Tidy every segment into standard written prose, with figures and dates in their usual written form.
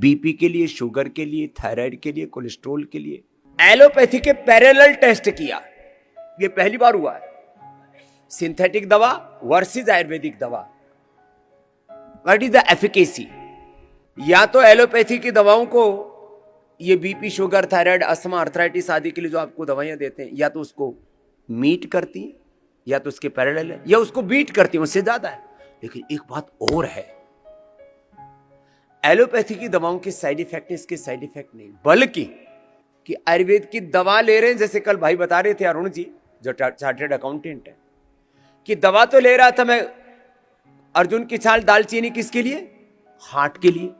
BP के लिए, sugar के लिए, थायराइड के लिए, कोलेस्ट्रॉल के लिए। एलोपैथी के पैरेलल टेस्ट किया, ये पहली बार हुआ है। सिंथेटिक दवा वर्सेस आयुर्वेदिक दवा, व्हाट इज द एफिकेसी। या तो एलोपैथी की दवाओं को ये BP, sugar, thyroid, asthma, arthritis आदि के लिए जो आपको दवाइयां देते हैं, या तो उसको मीट करती हैं, या तो उसके पैरेलल है, या उसको बीट करती हैं, उससे ज्यादा है। लेकिन एक बात और है, एलोपैथी की दवाओं के साइड इफेक्ट इसके साइड इफेक्ट नहीं, बल्कि कि आयुर्वेद की दवा ले रहे हैं, जैसे कल भाई बता रहे थे अरुण जी जो चार्टर्ड अकाउंटेंट है, कि दवा तो ले रहा था मैं अर्जुन की छाल दालचीनी, किसके लिए? हार्ट के लिए।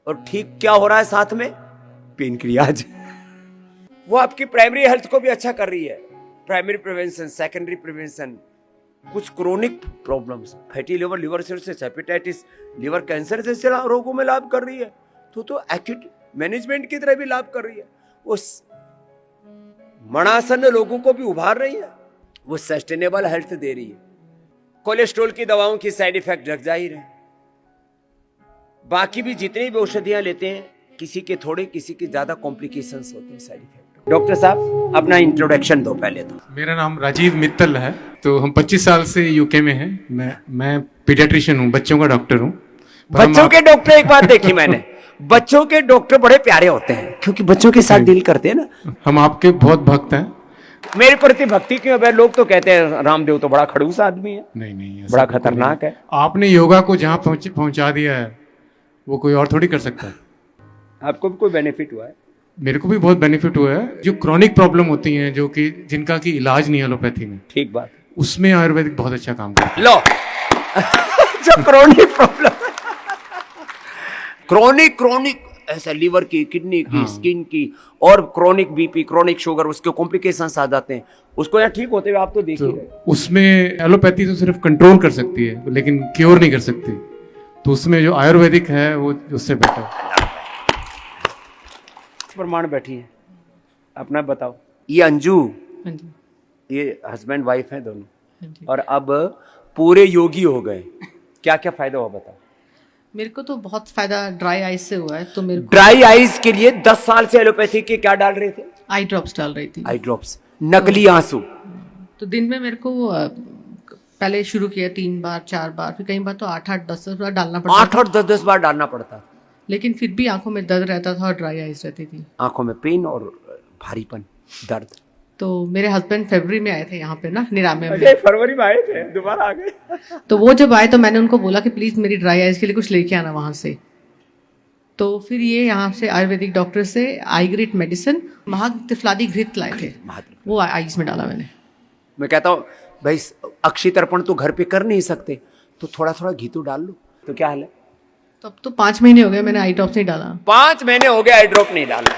और ठीक क्या हो रहा है साथ में? पेनक्रियाज। वो आपकी प्राइमरी हेल्थ को भी अच्छा कर रही है, प्राइमरी प्रिवेंशन, सेकेंडरी प्रिवेंशन, कुछ chronic problems, fatty liver, liver cirrhosis, hepatitis, liver cancer जैसे रोगों में लाभ कर रही है। तो एक्यूट मैनेजमेंट की तरह भी लाभ कर रही है। उस मणासन्न लोगों को भी उभार रही है, वो सस्टेनेबल हेल्थ दे रही है। कोलेस्ट्रॉल की दवाओं की साइड इफेक्ट जग जाहिर है। बाकी भी जितनी भी औषधियां लेते हैं, किसी के थोड़े, किसी के ज्यादा कॉम्प्लिकेशंस होते हैं, साइड इफेक्ट। डॉक्टर साहब अपना इंट्रोडक्शन दो पहले तो। मेरा नाम राजीव मित्तल है। तो हम 25 साल से यूके में हैं। मैं पीडियाट्रिशियन हूँ, बच्चों का डॉक्टर हूँ। बच्चों के डॉक्टर, एक बात देखी मैंने, बच्चों के डॉक्टर बड़े प्यारे होते हैं, क्योंकि बच्चों के साथ डील करते हैं ना। हम आपके बहुत भक्त हैं। मेरे प्रति भक्ति क्यों है? लोग तो कहते हैं रामदेव तो बड़ा खड़ूस आदमी है। नहीं, बड़ा खतरनाक है। आपने योगा को जहाँ पहुँचा दिया है, वो कोई और थोड़ी कर सकता है। आपको भी कोई बेनिफिट हुआ है? मेरे को भी बहुत बेनिफिट हुआ है। जो क्रॉनिक प्रॉब्लम होती हैं, जो कि जिनका की इलाज नहीं है एलोपैथी में, ठीक बात, उसमें आयुर्वेदिक बहुत अच्छा काम करता है। लो जो क्रोनिक प्रॉब्लम, क्रोनिक ऐसा लिवर की, किडनी की, स्किन की, और क्रोनिक बीपी, क्रोनिक शुगर, उसके कॉम्प्लिकेशंस आ जाते हैं, उसको यहाँ ठीक होते हुए आप तो देख ही रहे। उसमें एलोपैथी तो सिर्फ कंट्रोल कर सकती है, लेकिन क्योर नहीं कर सकती। तो उसमें जो आयुर्वेदिक है वो उससे बेटर। प्रमाण बैठी है, अपना बताओ। ये अंजू, ये हस्बैंड वाइफ है दोनों, और अब पूरे योगी हो गए। क्या क्या फायदा हुआ बताओ? मेरे को तो बहुत फायदा ड्राई आइज से हुआ है। तो मेरे को ड्राई आइज के लिए 10 साल से एलोपैथी के क्या डाल रहे थे? आई ड्रॉप्स डाल रही थी। आई ड्रॉप्स, नकली आंसू। तो दिन में मेरे को पहले शुरू किया 3 बार 4 बार, फिर कई बार तो 8-8 10-10 बार डालना पड़ता। 8 और 10 बार डालना पड़ता, लेकिन फिर भी आंखों में दर्द रहता था और ड्राई आइज रहती थी। आंखों में पेन और भारीपन, दर्द। तो मेरे हस्बैंड फरवरी में आए थे यहाँ पे ना, 99 में। फरवरी में आए थे, दोबारा आ गए। तो वो जब आए तो मैंने उनको बोला कि प्लीज मेरी ड्राई आइज के लिए कुछ लेके आना वहां से। तो फिर ये यहाँ से आयुर्वेदिक डॉक्टर से आई ग्रिट मेडिसिन, महातिफलादी घृत लाए थे, वो आइज में डाला मैंने। मैं कहता हूँ भाई, अक्षय तर्पण तो घर पे कर नहीं सकते, तो थोड़ा थोड़ा घी तो डाल लो। तो क्या हाल है? तो अब तो 5 महीने हो गए मैंने आई ड्रॉप नहीं डाला। 5 महीने हो गए आई ड्रॉप नहीं डाला।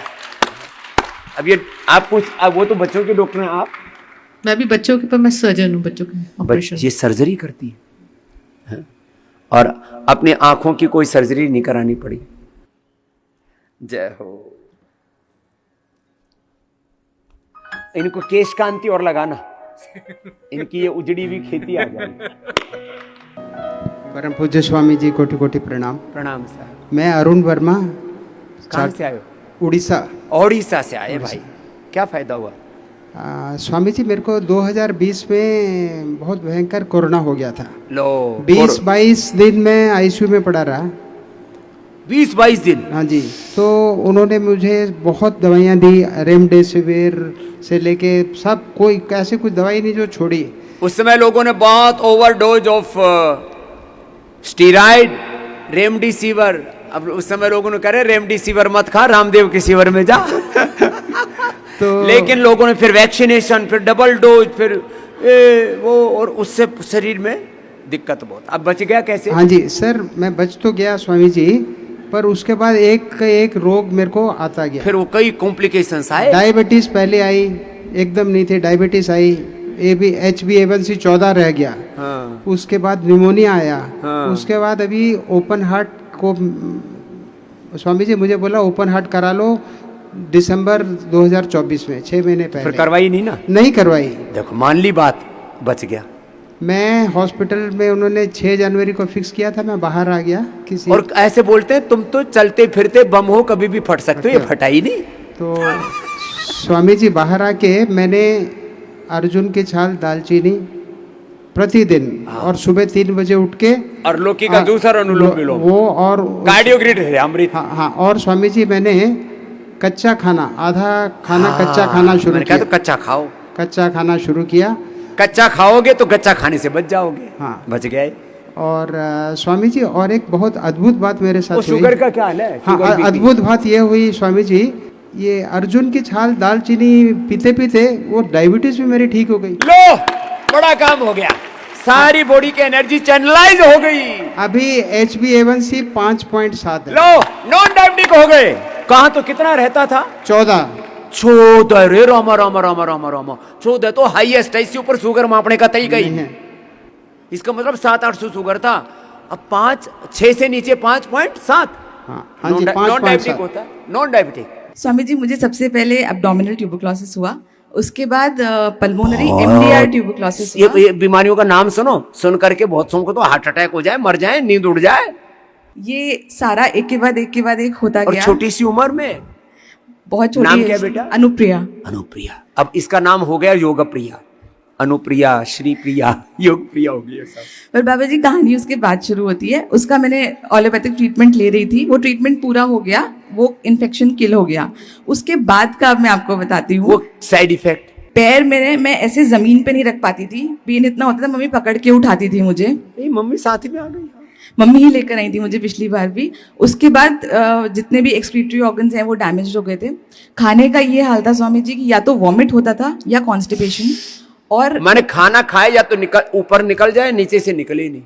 अब ये आप कुछ, अब वो तो बच्चों के डॉक्टर हैं, आप? मैं भी बच्चों के, पर मैं सर्जन हूँ, बच्चों के ऑपरेशन। ये सर्जरी करती है, और अपने आंखों की कोई सर्जरी नहीं करानी पड़ी। जय हो। इनको केश कांति और लगाना, इनकी ये उजड़ी हुई खेती आ जाएगी। परम पूज्य स्वामी जी, कोटि कोटि प्रणाम। प्रणाम सर। मैं अरुण वर्मा, कहाँ से आए? उड़ीसा। ओडिशा से आए भाई, क्या फायदा हुआ? स्वामी जी, मेरे को 2020 में बहुत भयंकर कोरोना हो गया था। लो 20-22 दिन में आईसीयू में पड़ा रहा। 20-22 दिन? हाँ जी। तो उन्होंने मुझे बहुत दवाइयाँ दी, रेमडेसिविर से लेके सब, कोई ऐसे कुछ दवाई नहीं जो छोड़ी। उस समय लोगों ने बहुत ओवरडोज ऑफ स्टीराइड, रेमडेसिविर। अब उस समय लोगों ने कह रहे रेमडेसिविर मत खा, रामदेव के शिविर में जा। तो लेकिन लोगों ने फिर वैक्सीनेशन, फिर डबल डोज, फिर वो, और उससे शरीर में दिक्कत बहुत। अब बच गया कैसे? हाँ जी सर, मैं बच तो गया स्वामी जी, पर उसके बाद एक रोग मेरे को आता गया। फिर वो कई कॉम्प्लिकेशंस आए। डायबिटीज पहले आई, एकदम नहीं थे, डायबिटीज आई, HbA1c 14 रह गया। हाँ। उसके बाद निमोनिया आया। हाँ। उसके बाद अभी ओपन हार्ट को स्वामी जी मुझे बोला ओपन हार्ट करा लो दिसंबर 2024 में, 6 महीने पहले। फिर करवाई नहीं ना? नहीं करवाई। देखो मान ली बात, बच गया। मैं हॉस्पिटल में उन्होंने 6 जनवरी को फिक्स किया था, मैं बाहर आ गया किसी और ऐसे बोलते हैं तुम तो चलते फिरते बम हो, कभी भी फट सकते हो, ये फटा ही नहीं। तो स्वामी जी बाहर आके मैंने अर्जुन की छाल, दालचीनी प्रतिदिन और सुबह 3 बजे उठ के और लौकी का जूस और अनुलोम विलोम वो और कार्डियोग्रिड है अमृत। हाँ हाँ, और स्वामी जी मैंने कच्चा खाना, आधा खाना कच्चा खाना शुरू मैंने कहा किया। तो कच्चा खाओ, कच्चा खाना शुरू किया। कच्चा खाओगे तो कच्चा खाने से बच जाओगे। हाँ। बच गए। और स्वामी जी और एक बहुत अद्भुत बात मेरे साथ वो हुई। शुगर का क्या हाल है? हाँ, शुगर BP? अद्भुत बात ये हुई स्वामी जी, ये अर्जुन की छाल, दालचीनी पीते पीते वो डायबिटीज भी मेरी ठीक हो गई। लो, बड़ा काम हो गया, सारी बॉडी की एनर्जी चैनलाइज हो गई। अभी HbA1c 5.7 है। लो, नॉन डायबिटिक हो गए। कहाँ तो कितना रहता था? 14। 14। रे रामा रामा रामा रामा रामा, 14 तो हाईएस्ट है। इससे ऊपर शुगर मापने का तरीका ही नहीं है। इसका मतलब 700-800 शुगर था, अब 6 से नीचे 5.7। हाँ हाँ जी, नॉन 5.7 डायबिटिक होता है, नॉन डायबिटिक। स्वामी जी, मुझे सबसे पहले एब्डोमिनल ट्यूबरक्लोसिस हुआ, उसके बाद पल्मोनरी MDR ट्यूबरक्लोसिस हुआ। ये बीमारियों का नाम सुन करके बहुत लोगों को तो हार्ट अटैक हो जाए, मर जाए, नींद उड़ जाए। ये सारा एक के बाद एक होता और गया। छोटी सी उम्र में। बहुत छोटी नाम है। क्या बेटा? अनुप्रिया। अनुप्रिया। अब इसका नाम हो गया योगप्रिया, अनुप्रिया, श्रीप्रिया, योगप्रिया हो गई सब। पर बाबा जी, कहानी उसके बाद शुरू होती है। उसका मैंने एलोपैथिक ट्रीटमेंट ले रही थी, वो ट्रीटमेंट पूरा हो गया, वो इन्फेक्शन किल हो गया। उसके बाद का अब मैं आपको बताती हूँ। वो साइड इफेक्ट। पैर मेरे, मैं ऐसे जमीन पे नहीं रख पाती थी, पेन इतना होता था, मम्मी पकड़ के उठाती थी मुझे। मम्मी साथ में आ गई। मम्मी ही लेकर आई थी मुझे पिछली बार भी। उसके बाद जितने भी एक्सक्रीटरी ऑर्गन्स हैं वो डैमेज हो गए थे। खाने का ये हाल था स्वामी जी कि या तो वॉमिट होता था या कॉन्स्टिपेशन। और मैंने खाना खाया या तो ऊपर निकल जाए, नीचे से निकले ही नहीं,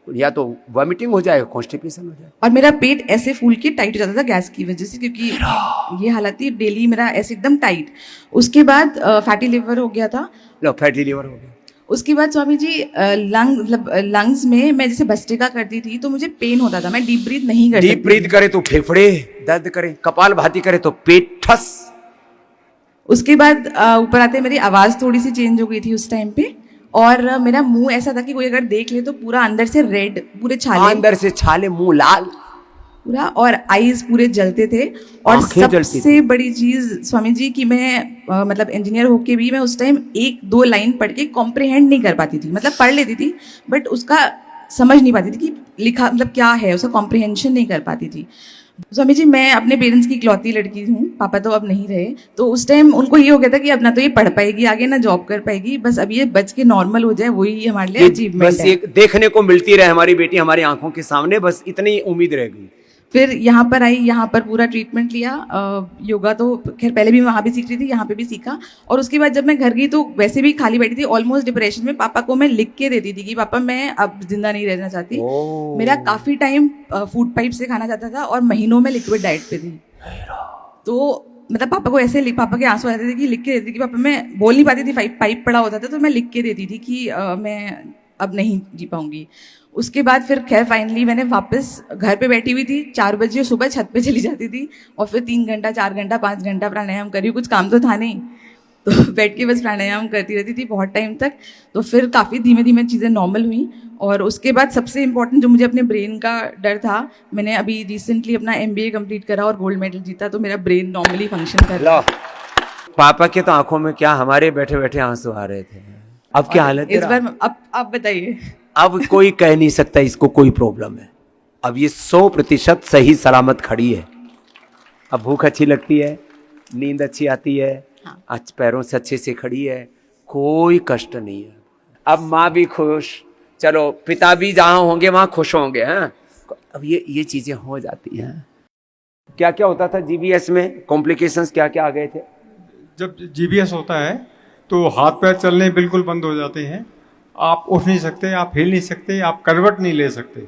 या तो वॉमिटिंग हो जाए, कॉन्स्टिपेशन हो जाए। और मेरा पेट ऐसे फूल के टाइट हो जाता था गैस की वजह से, क्योंकि ये हालत थी डेली मेरा ऐसे एकदम टाइट। उसके बाद फैटी लिवर हो गया था। लो, फैटी लिवर हो गया। उसके बाद स्वामी जी लंग्स में मैं जैसे भस्त्रिका करती थी तो मुझे पेन होता था, मैं डीप ब्रीथ नहीं कर सकती। डीप ब्रीथ करे तो फेफड़े दर्द करे, कपाल भाती करे तो पेट ठस। उसके बाद ऊपर आते मेरी आवाज़ थोड़ी सी चेंज हो गई थी उस टाइम पे। और मेरा मुंह ऐसा था कि कोई अगर देख ले तो पूरा अंदर से रेड, पूरे छाले, अंदर से छाले, मुंह लाल पूरा, और आईज पूरे जलते थे। और आंखें जलती सबसे बड़ी चीज स्वामी जी कि मैं मतलब इंजीनियर होके भी मैं उस टाइम 1-2 लाइन पढ़ के कॉम्प्रिहेंड नहीं कर पाती थी। मतलब पढ़ लेती थी बट उसका समझ नहीं पाती थी कि लिखा मतलब क्या है, उसका कॉम्प्रिहेंशन नहीं कर पाती थी। स्वामी जी, मैं अपने पेरेंट्स की इकलौती लड़की हूँ, पापा तो अब नहीं रहे। तो उस टाइम उनको ये हो गया था कि अब ना तो ये पढ़ पाएगी आगे, ना जॉब कर पाएगी, बस अब ये बच के नॉर्मल हो जाए, वही हमारे लिए अचीवमेंट बस है। ये देखने को मिलती रहे हमारी बेटी हमारी आंखों के सामने, बस इतनी उम्मीद रह गई। फिर यहाँ पर आई, यहाँ पर पूरा ट्रीटमेंट लिया। योगा तो खैर पहले भी वहाँ भी सीख रही थी, यहाँ पे भी सीखा। और उसके बाद जब मैं घर गई तो वैसे भी खाली बैठी थी, ऑलमोस्ट डिप्रेशन में। पापा को मैं लिख के देती थी कि पापा मैं अब जिंदा नहीं रहना चाहती। मेरा काफ़ी टाइम फूड पाइप से खाना जाता था और महीनों में लिक्विड डाइट पे थी। तो मतलब पापा को ऐसे पापा के आंसू आ जाते थे कि लिख के देती थी कि पापा, मैं बोल नहीं पाती थी, पाइप पड़ा होता था तो मैं लिख के देती थी कि मैं अब नहीं जी पाऊंगी। उसके बाद फिर खैर फाइनली मैंने वापस घर पे बैठी हुई थी, 4 बजे सुबह छत पे चली जाती थी और फिर 3 घंटा 4 घंटा 5 घंटा प्राणायाम करी। कुछ काम तो था नहीं, तो बैठ के बस प्राणायाम करती रहती थी बहुत टाइम तक। तो फिर काफ़ी धीमे धीमे चीज़ें नॉर्मल हुई। और उसके बाद सबसे इम्पोर्टेंट जो मुझे अपने ब्रेन का डर था, मैंने अभी रिसेंटली अपना MBA कंप्लीट करा और गोल्ड मेडल जीता, तो मेरा ब्रेन नॉर्मली फंक्शन कर रहा है। पापा के तो आंखों में क्या, हमारे बैठे बैठे आंसू आ रहे थे। अब क्या हालत है इस बार अब आप बताइए। अब कोई कह नहीं सकता इसको कोई प्रॉब्लम है। अब ये 100% सही सलामत खड़ी है। अब भूख अच्छी लगती है, नींद अच्छी आती है, हाँ। आज पैरों से अच्छे से खड़ी है, कोई कष्ट नहीं है। अब माँ भी खुश, चलो पिता भी जहाँ होंगे वहाँ खुश होंगे। हैं, अब ये चीजें हो जाती हैं। क्या क्या होता था GBS में, कॉम्प्लिकेशंस क्या क्या आ गए थे? जब GBS होता है तो हाथ पैर चलने बिल्कुल बंद हो जाते हैं। आप उठ नहीं सकते, आप हिल नहीं सकते, आप करवट नहीं ले सकते,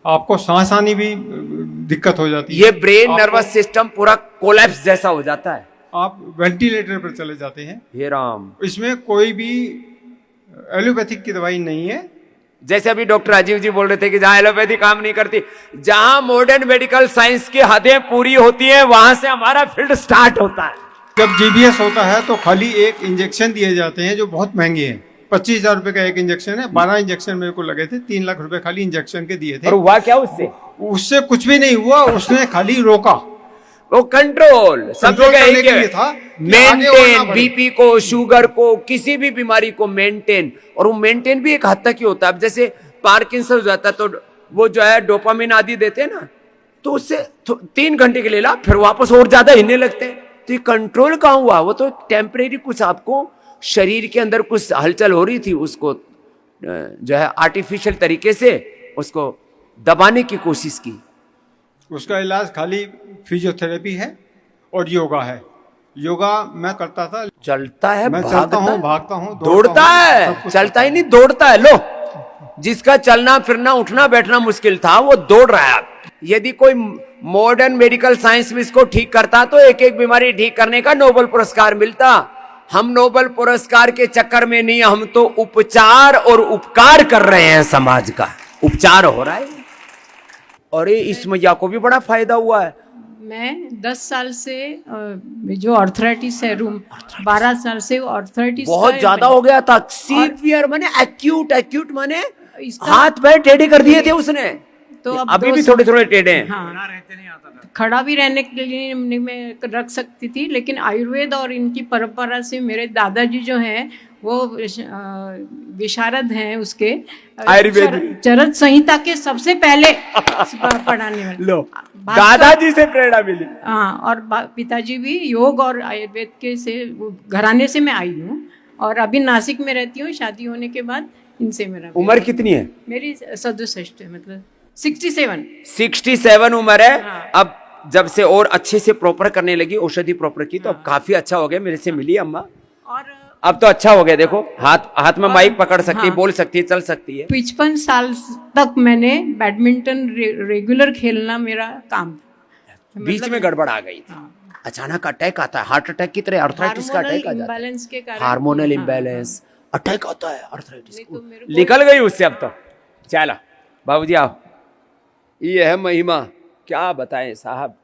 आपको सांस आनी भी दिक्कत हो जाती है। ये ब्रेन नर्वस सिस्टम पूरा कोलैप्स जैसा हो जाता है। आप वेंटिलेटर पर चले जाते हैं। हे राम। इसमें कोई भी एलोपैथिक की दवाई नहीं है। जैसे अभी डॉक्टर राजीव जी बोल रहे थे कि जहां एलोपैथी काम नहीं करती, जहां मॉडर्न मेडिकल साइंस की हदें पूरी होती हैं वहां से हमारा फील्ड स्टार्ट होता है। जब GBS होता है तो खाली एक इंजेक्शन दिए जाते हैं जो बहुत महंगे हैं। 25,000 रुपए का एक इंजेक्शन है, 12 इंजेक्शन मेरे को लगे थे, 3 लाख रुपए खाली इंजेक्शन के दिए थे। और हुआ क्या उससे? उससे कुछ भी नहीं हुआ, उसने खाली रोका। वो कंट्रोल सब कंट्रोल जगह करने एक के लिए था कि आगे बढ़ना मेंटेन, पड़े। बीपी को, शुगर को, किसी भी बीमारी को मेंटेन, और वो मेंटेन भी एक हद तक ही होता है। अब जैसे पार्किंसन हो जाता है तो वो जो है डोपामिन आदि देते हैं ना, तो उससे 3 घंटे के लिए ला, फिर वापस और ज्यादा हिलने लगते हैं। तो ये कंट्रोल कहाँ हुआ? वो तो टेम्परेरी, कुछ आपको शरीर के अंदर कुछ हलचल हो रही थी, उसको जो है आर्टिफिशियल तरीके से उसको दबाने की कोशिश की। उसका इलाज खाली फिजियोथेरेपी है और योगा है। योगा मैं करता था, चलता है, मैं चलता भागता हूँ, भागता हूँ, दौड़ता हूँ, है, सब कुछ चलता ही नहीं, दौड़ता है। लो, जिसका चलना फिरना उठना बैठना मुश्किल था, वो दौड़ रहा है। यदि कोई मॉडर्न मेडिकल साइंस में इसको ठीक करता तो एक एक बीमारी ठीक करने का नोबेल पुरस्कार मिलता। हम नोबेल पुरस्कार के चक्कर में नहीं, हम तो उपचार और उपकार कर रहे हैं, समाज का उपचार हो रहा है। और इस मैया को भी बड़ा फायदा हुआ है। मैं 10 साल से जो आर्थराइटिस है, रूम 12 साल से आर्थराइटिस बहुत ज्यादा हो गया था, सीवियर माने एक्यूट, एक्यूट माने इसका- हाथ पैर टेढ़े कर दिए थे उसने। तो अब अभी 2 भी साल- थोड़े थोड़े टेढ़े हैं। हाँ, खड़ा भी रहने के लिए नहीं मैं रख सकती थी, लेकिन आयुर्वेद और इनकी परंपरा से मेरे दादाजी जो हैं वो विशारद हैं उसके आयुर्वेद चरक संहिता के सबसे पहले पढ़ाने वाले। लो, भास्कर- दादाजी से प्रेरणा मिली। हाँ, और पिताजी भी योग और आयुर्वेद के से वो घराने से मैं आई हूँ, और अभी नासिक में रहती हूँ। शादी होने के बाद इनसे मेरा उम्र कितनी है? मेरी 67 है, मतलब 67। 67 उम्र है। हाँ। अब जब से और अच्छे से प्रॉपर करने लगी, औषधि प्रॉपर की, तो अब काफी अच्छा हो गया। मेरे से मिली अम्मा, और अब तो अच्छा हो गया। देखो, हाथ में माइक पकड़ सकती है, हाँ। बोल सकती है, चल सकती है। 55 साल तक मैंने बैडमिंटन रेगुलर खेलना मेरा काम था। बीच में गड़बड़ आ गई थी, हाँ। अचानक अटैक आता है, हार्ट अटैक की तरह आर्थराइटिस का अटैक आ जाता है। इम्बैलेंस के कारण, हार्मोनल हाँ, इम्बैलेंस अटैक आता है आर्थराइटिस नहीं को। तो मेरे को- निकल गई उससे अब तो। चलो बाबूजी आओ, ये है महिमा, क्या बताएं साहब।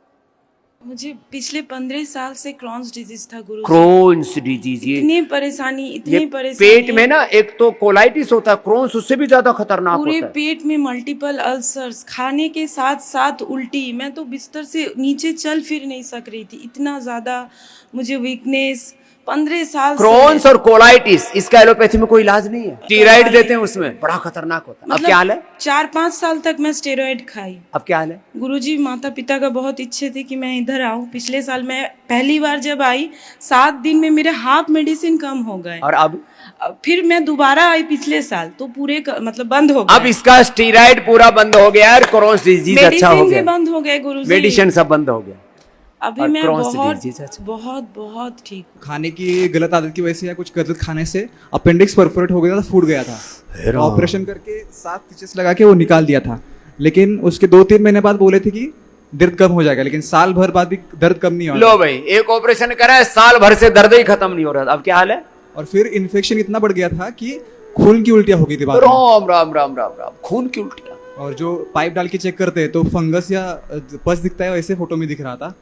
मुझे पिछले 15 साल से क्रॉन्स डिजीज था गुरु। क्रोन्स डिजीज, इतनी परेशानी, ये इतनी परेशानी। पेट में ना, एक तो कोलाइटिस होता है, क्रोन्स उससे भी ज्यादा खतरनाक पूरे होता है। पेट में मल्टीपल अल्सर्स, खाने के साथ साथ उल्टी। मैं तो बिस्तर से नीचे चल फिर नहीं सक रही थी, इतना ज्यादा मुझे वीकनेस। 15 साल क्रोन्स और कोलाइटिस, इसका एलोपैथी में कोई इलाज नहीं है, स्टीराइड देते हैं उसमें, बड़ा खतरनाक होता है। अब क्या हाल है? 4-5 साल तक मैं स्टेरॉइड खाई। अब क्या हाल है? गुरुजी माता पिता का बहुत इच्छे थे कि मैं इधर आऊं। पिछले साल मैं पहली बार जब आई, 7 दिन में मेरे हाफ मेडिसिन कम हो गए। और अब फिर मैं दोबारा आई पिछले साल, तो पूरे मतलब बंद हो गए। अब इसका स्टीराइड पूरा बंद हो गया और क्रोन्स डिजीज अच्छा हो मेडिसिन भी गया, बंद हो गए गुरुजी। मेडिसिन सब बंद हो गया। अभी और मैं Crohn's बहुत disease अच्छा। बहुत बहुत ठीक हूँ। खाने की गलत आदत की वजह से या कुछ गलत खाने से अपेंडिक्स परफोरेट हो गया था, फूट गया था। ऑपरेशन करके 7 स्टिचेस लगा के वो निकाल दिया था, लेकिन उसके 2-3 महीने बाद बोले थे कि दर्द कम हो जाएगा, लेकिन साल भर बाद भी दर्द कम नहीं हो लो भाई, एक ऑपरेशन करा है, साल भर से दर्द ही खत्म नहीं हो रहा था। अब क्या हाल है? और फिर इन्फेक्शन इतना बढ़ गया था कि खून की उल्टियां हो गई थी बाद में। राम राम राम राम राम, खून की उल्टियां। और जो पाइप डाल के चेक करते हैं तो फंगस या पस दिखता है, वैसे फोटो में दिख रहा था।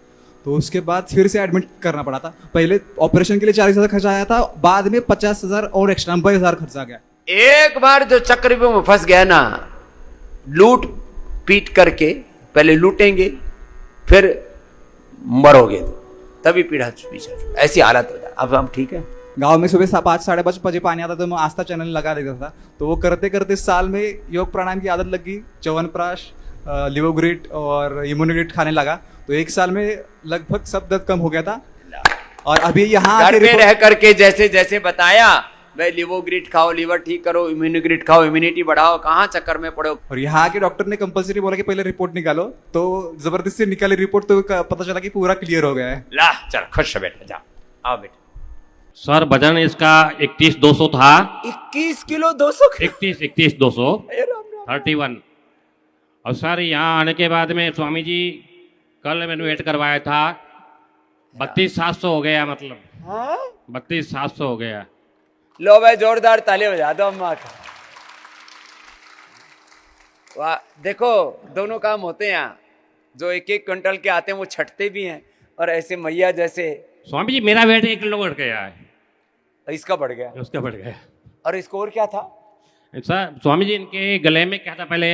तो उसके बाद फिर से एडमिट करना पड़ा था। पहले ऑपरेशन के लिए 40,000 खर्चा आया था, बाद में 50,000 और एक्स्ट्रा 90,000 खर्चा आ गया। एक बार जो चक्रव्यूह में फंस गया ना, लूट पीट करके, पहले लूटेंगे फिर मरोगे, तभी पीढ़ा पीछे, ऐसी हालत हो जाए। अब हम ठीक है। गांव में सुबह 5-5:30 बजे पानी आता, तो मैं आस्था चैनल लगा देता था। तो वो करते करते साल में योग प्राणायाम की आदत लग गई, च्यवनप्राश, लिवोग्रिट और इम्यूनोग्रिट खाने लगा। तो 1 साल में लगभग सब दर्द कम हो गया था। और अभी यहाँ घर आके पे रिपोर्ट- रह करके जैसे जैसे बताया, भाई लिवोग्रिट खाओ, लीवर ठीक करो, इम्यूनोग्रिट खाओ, इम्यूनिटी बढ़ाओ, कहाँ चक्कर में पड़ो। और यहाँ के डॉक्टर ने कंपलसरी बोला कि पहले रिपोर्ट निकालो, तो जबरदस्ती निकाली रिपोर्ट, तो पता चला कि पूरा क्लियर हो गया है। ला चल, खुश बेटा, जा आओ बेटा। सर वजन इसका 21,200 था। 21 किलो 200 21,200 31। और सर यहाँ आने के बाद में स्वामी जी कल मैंने वेट करवाया था, 32,700 हो गया, मतलब 32,700 हो गया। लो भाई, जोरदार ताली बजा दो अम्मा का। वाह, देखो दोनों काम होते हैं यहाँ। जो 1-1 क्विंटल के आते हैं वो छटते भी हैं, और ऐसे मैया जैसे स्वामी जी मेरा वेट 1 किलो बढ़ गया है, इसका बढ़ गया। उसका बढ़ गया। और स्कोर क्या था? सर स्वामी जी इनके गले में क्या था पहले,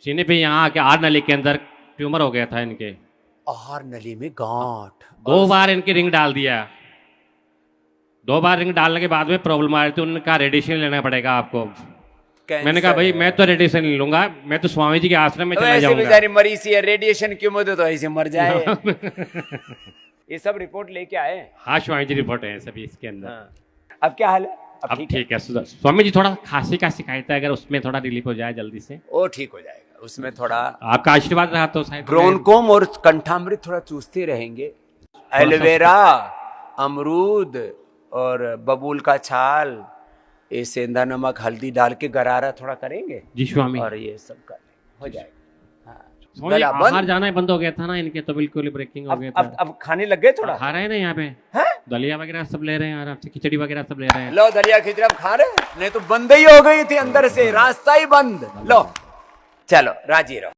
सीने पे यहाँ आके आर नली के अंदर ट्यूमर हो गया था इनके, आहार नली में गांठ। 2 बार इनकी रिंग डाल दिया, 2 बार रिंग डालने के बाद में प्रॉब्लम आ रही थी, उन्होंने कहा रेडिएशन लेना पड़ेगा आपको। मैंने कहा भाई मैं तो रेडिएशन नहीं लूंगा, मैं तो स्वामी जी के आश्रम में चला ऐसे जाऊंगा। बेचारी मरीज सी है, रेडिएशन क्यों मत तो ऐसे मर जाए। ये सब रिपोर्ट लेके आए? हाँ स्वामी जी रिपोर्ट है सभी इसके अंदर। हाँ। अब क्या हाल है? अब ठीक है स्वामी जी, थोड़ा खांसी का शिकायत है, अगर उसमें थोड़ा रिलीफ हो जाए जल्दी से। वो ठीक हो जाएगा, उसमें थोड़ा आपका आशीर्वाद रहा तो शायद ब्रोनकोम और कंठामृत थोड़ा चूसते रहेंगे, एलोवेरा, अमरूद और बबूल का छाल, ये सेंधा नमक हल्दी डाल के गरारा थोड़ा करेंगे जी स्वामी, और ये सब कर लेंगे, हो जाएगा। हाँ। स्वामी गला आहार बंद। जाना ही बंद हो गया था ना इनके, तो बिल्कुल ब्रेकिंग हो गया था। अब खाने लग गए थोड़ा? खा रहे हैं ना यहाँ पे, हैं? दलिया वगैरह सब ले रहे हैं आराम से, खिचड़ी वगैरह सब ले रहे हैं। लो दलिया खिचड़ी अब खा रहे हैं? नहीं तो बंद ही हो गई थी अंदर से, रास्ता ही बंद। लो चलो राजी रहो।